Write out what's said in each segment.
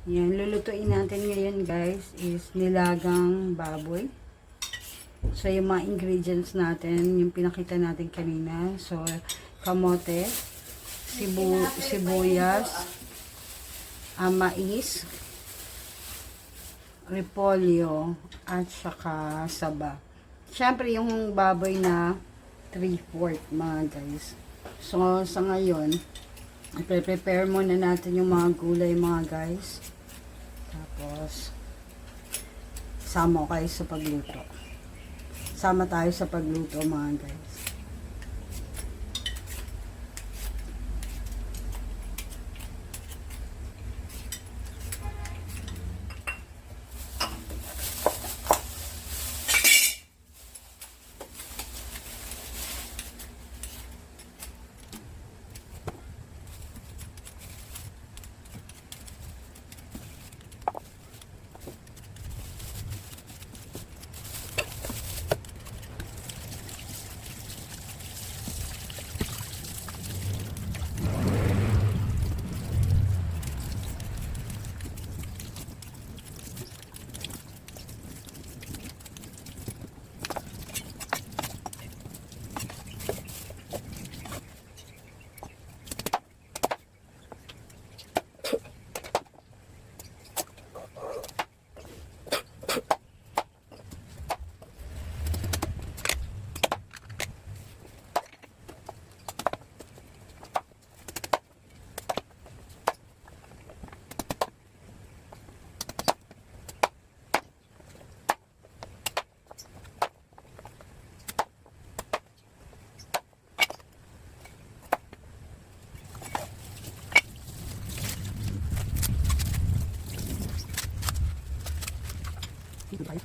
Yan, lulutuin natin ngayon guys is nilagang baboy. So, yung mga ingredients natin, yung pinakita natin kanina. So, kamote, sibuyas, mais, repolyo, at saka saba. Siyempre, yung baboy na 3/4 mga guys. So, sa ngayon, i-prepare muna natin yung mga gulay mga guys. Tapos, sama ko kayo sa pagluto. Sama tayo sa pagluto mga guys. Dito tayo.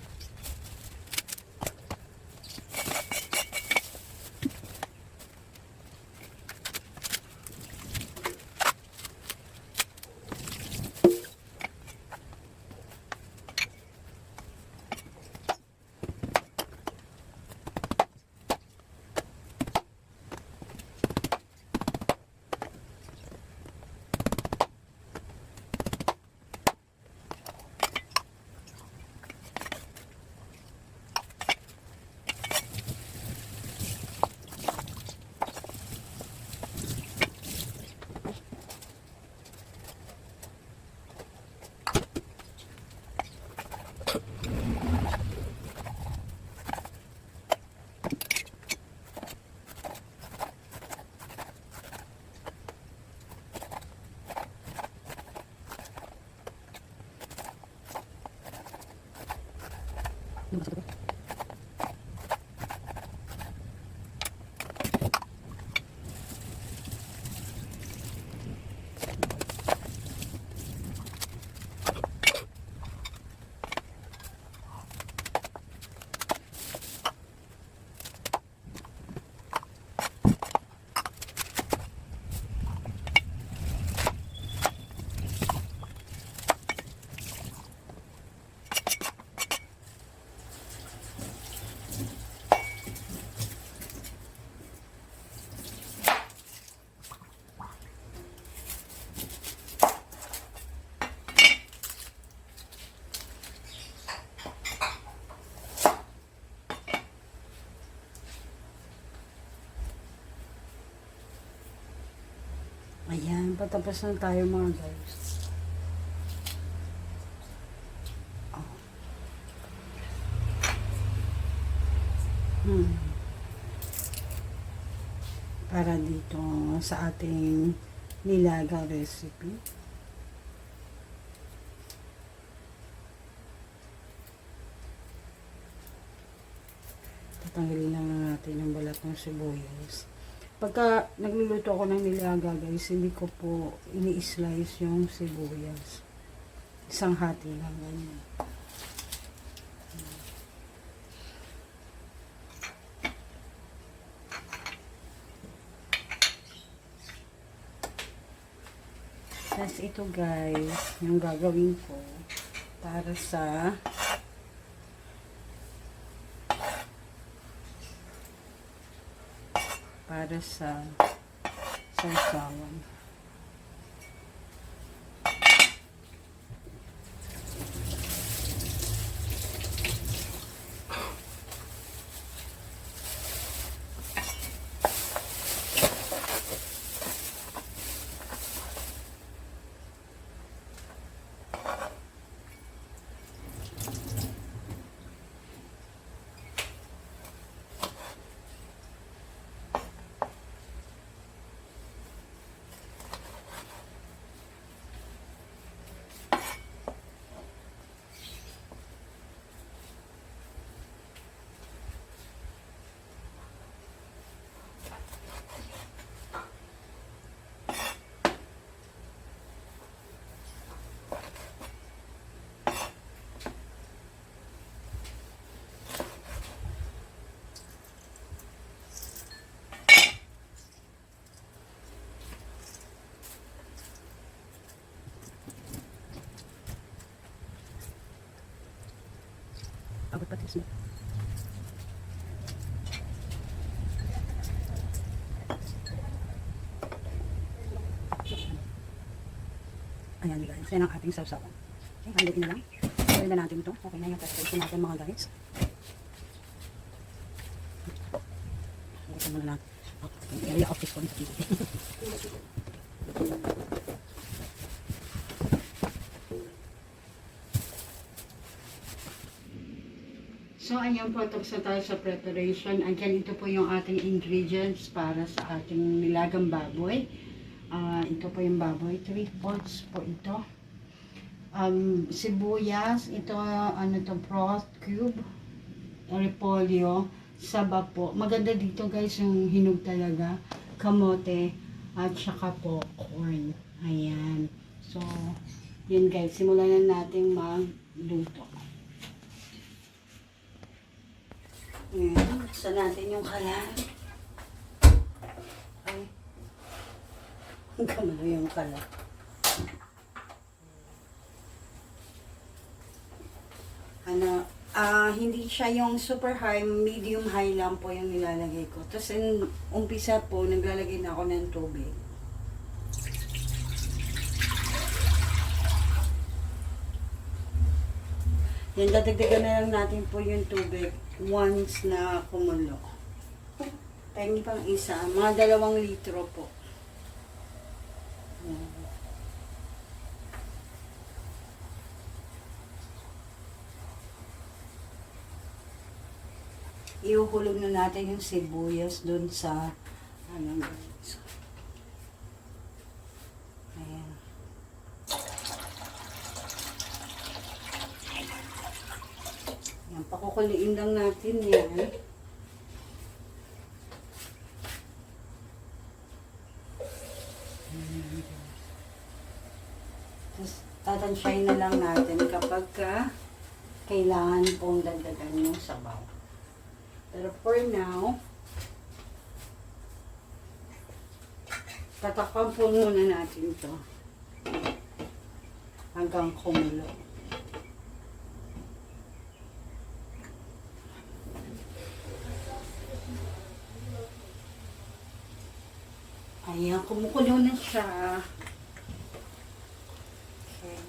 Ayan, patapos na tayo mga guys. Oh. Para dito sa ating nilaga recipe. Tatanggalin lang natin ang balat ng sibuyas. Pagka nagluluto ako ng nilaga guys, hindi ko po ini-slice yung sibuyas. Isang hati lang ganyan. Tapos ito guys, yung gagawin ko para sa sausawan. Abot patis na. Ayan guys, yan ang ating sausawan. Okay, handikin na lang. Pwede na natin ito. Okay na yung preparation natin mga guys. Gusto mo na lang. Area of responsibility. So, ayan po, tapos na tayo sa preparation. Again, ito po yung ating ingredients para sa ating nilagang baboy. Ito po yung baboy. 3/4 po ito. Sibuyas. Ito, ano to, broth cube. Repolyo. Saba po. Maganda dito guys yung hinog talaga. Kamote. At saka po corn. Ayan. So, yun guys. Simulan na natin magluto. Ayan, buksan natin yung kalan. Ay, ang kamalo yung kalan. Ano, hindi siya yung super high, medium high lang po yung nilalagay ko. Tapos, umpisa po, naglalagay na ako ng tubig. Yan, dadagdagan na lang natin po yung tubig once na kumulo. Tayo pang isa, mga 2 litro po. Yan. Iuhulog na natin yung sibuyas dun sa ano guys. Ayan. Yan, pakukuliin lang natin yan. Tapos, tatansyahin na lang natin kapag kailangan pong dagdagan yung sabaw. Pero for now, tatakpan po muna natin ito hanggang kumulo. Ayan, kumukulo na siya. Okay.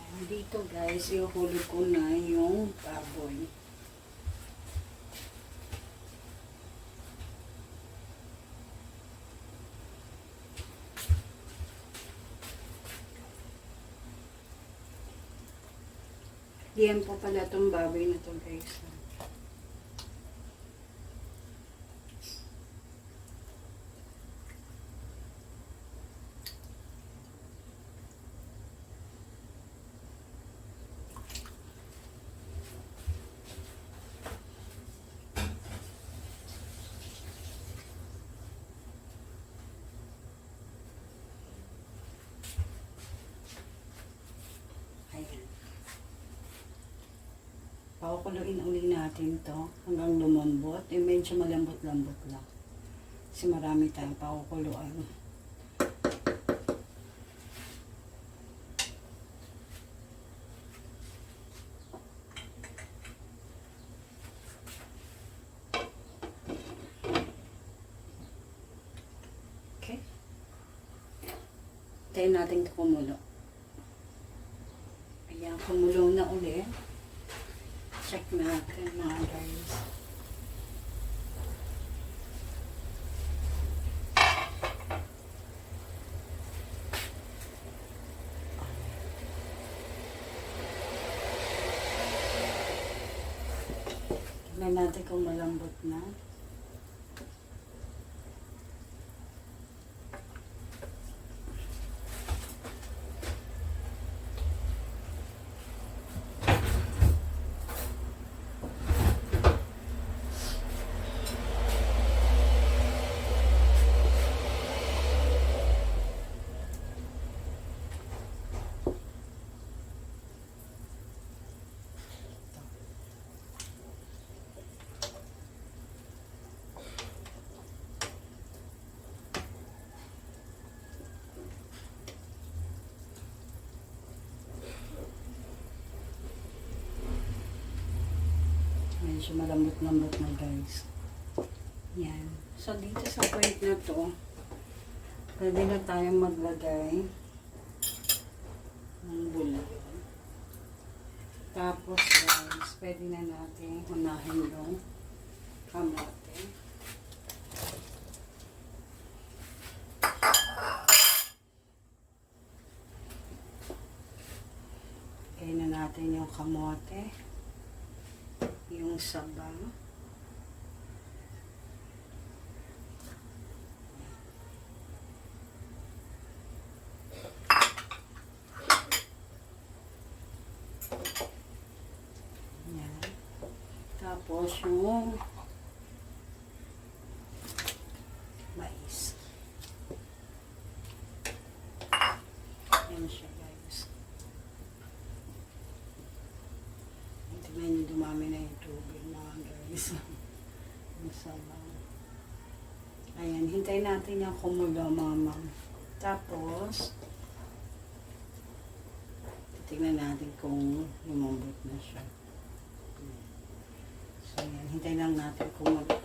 Ayan, dito guys, ihulog ko na yung baboy. Diyan po pala itong baboy na to guys. Pakukuluin uli natin to hanggang lumambot. Medyo malambot-lambot lang. Kasi marami tayong pakukuluan. Okay. Tayo natin ito kumulo. Ayan, kumulo na uli. Check natin mga guys. Tignan natin kung malambot na. medyo malambot-lambot na guys. Yan. So dito sa point na to, pwede na tayong maglagay ng bulyo. Tapos guys, pwede na natin unahin yung kamote. Lagay na natin yung kamote, yung saba. Yan. Tapos yung mais. Yan siya guys. Tingnan niyo, dumami na yung tubig mga guys. Masama. Ayan, hintayin natin yung kumulo mga ma'am. Tapos, tingnan natin kung lumambot na siya. So, ayan, hintayin lang natin kumulo.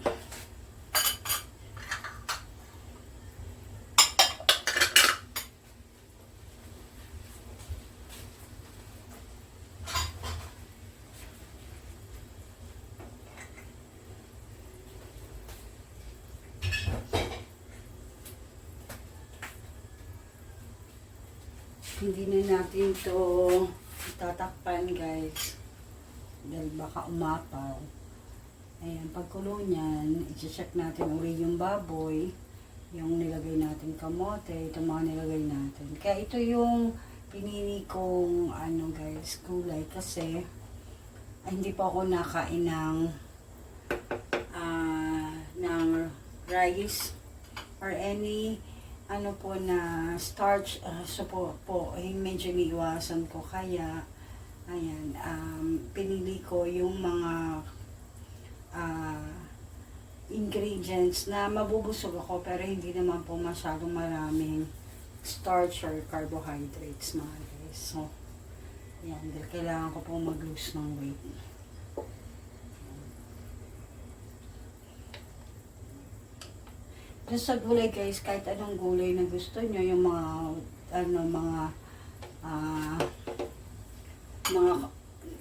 Hindi na natin to tatakpan guys dahil baka umapaw. Ayan, pagkulo niyan, i-check natin uli yung baboy, yung nilagay natin kamote, itong mga nilagay natin. Kaya ito yung pinili kong ano guys, gulay kasi hindi pa ako nakain ng rice or any ano po na starch, so po medyo iniiwasan ko, kaya ayan, pinili ko yung mga ingredients na mabubusog ako pero hindi naman po masyadong maraming starch or carbohydrates mga guys. So yan, dahil kailangan ko po mag-lose ng weight. Sa gulay guys, kahit anong gulay na gusto nyo, yung mga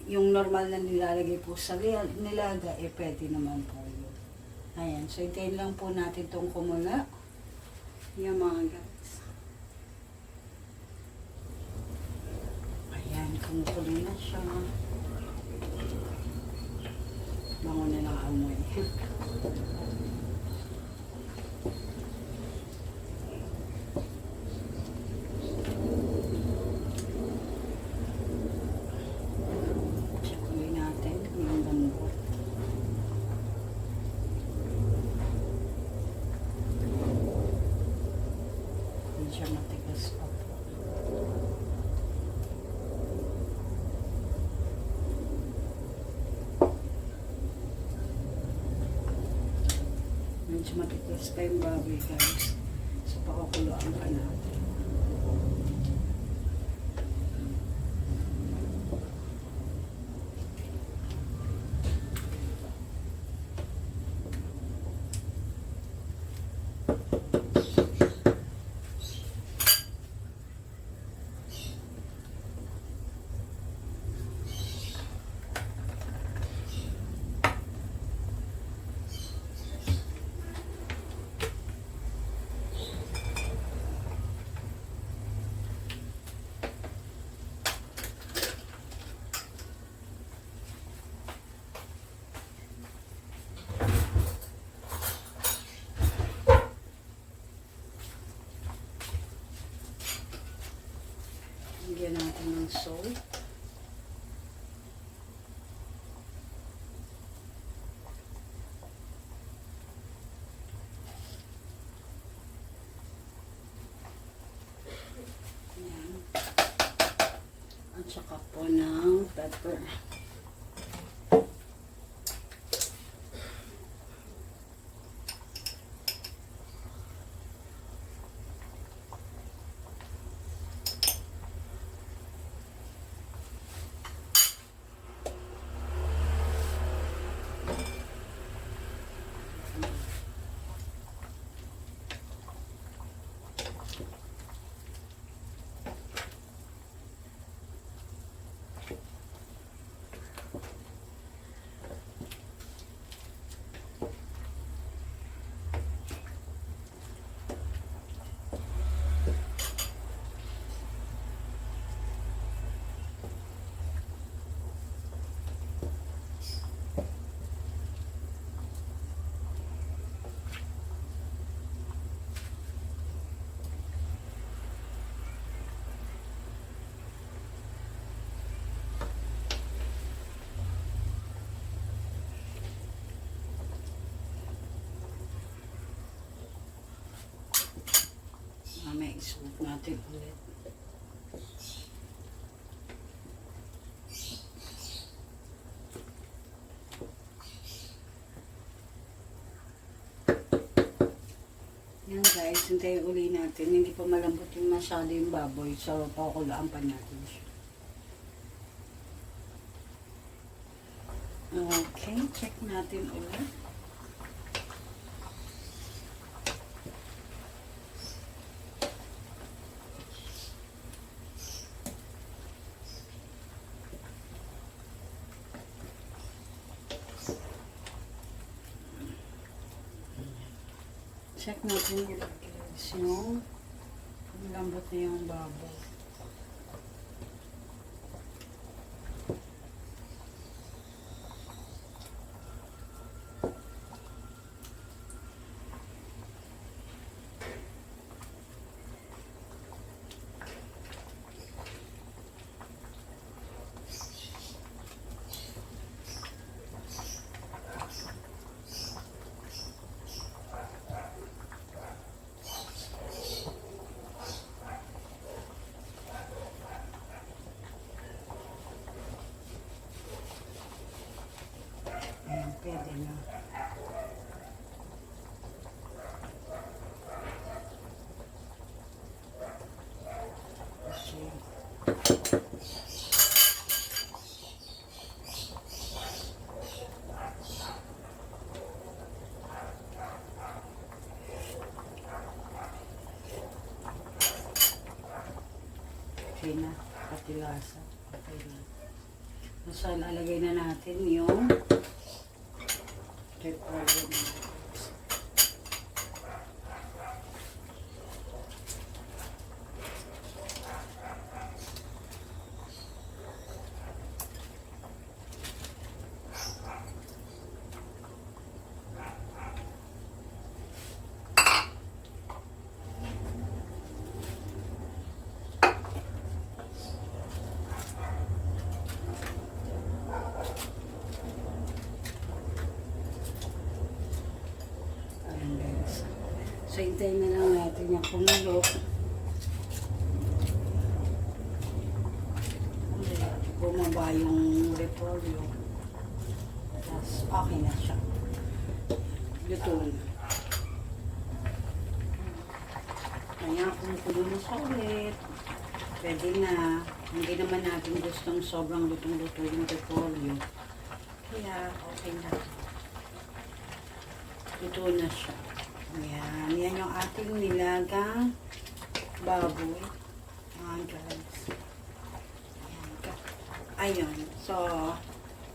yung normal na nilalagay po sa nilaga, pwede naman po yun. Ayan, so hintayin lang po natin itong kumula. Yan mga guys. Ayan, kumukulo na siya. Bango na ng amoy. Medyo matigas pa po. Medyo matigas pa yung baboy guys. So pakukuluan pa natin. Lagyan natin ng salt. Ayan. At saka po ng pepper. Mamaya isuot natin ulit. Yan guys, hintayin uli natin. Hindi pa malambot yung masyado yung baboy. So, pakukulaan pa natin siya. Okay, check natin ulit. Check natin ulit guys yung lambot na yung baboy. Ayan, pwede na. Okay. Okay na, pati lasa. Okay na. So, lalagay na natin yung repolyo na. So, hintayin na lang natin yung kumulo. Bumaba yung repolyo. Tapos, okay na siya. Luto na. Kaya, kumukulo na siya ulit. Pwede na. Hindi naman natin gustong sobrang lutong-luto yung repolyo. Kaya, okay na. Luto na siya. Ayan. Yan yung ating nilagang baboy. Ayan, guys. Ayun. So,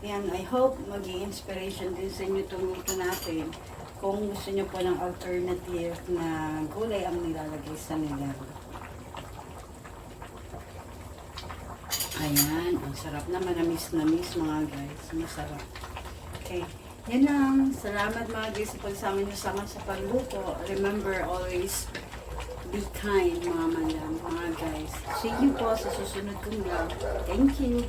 yan. I hope maging inspiration din sa inyo itong luto natin. Kung gusto nyo po ng alternative na gulay ang nilalagay sa nilagang. Ayan. Ang sarap na. Manamis mga guys. Masarap. Okay. Yan lang. Salamat mga guys sa pagsama nyo sa akin sa pagluto. Remember, always be kind mga madam, mga guys. See you po sa susunod kong vlog. Thank you.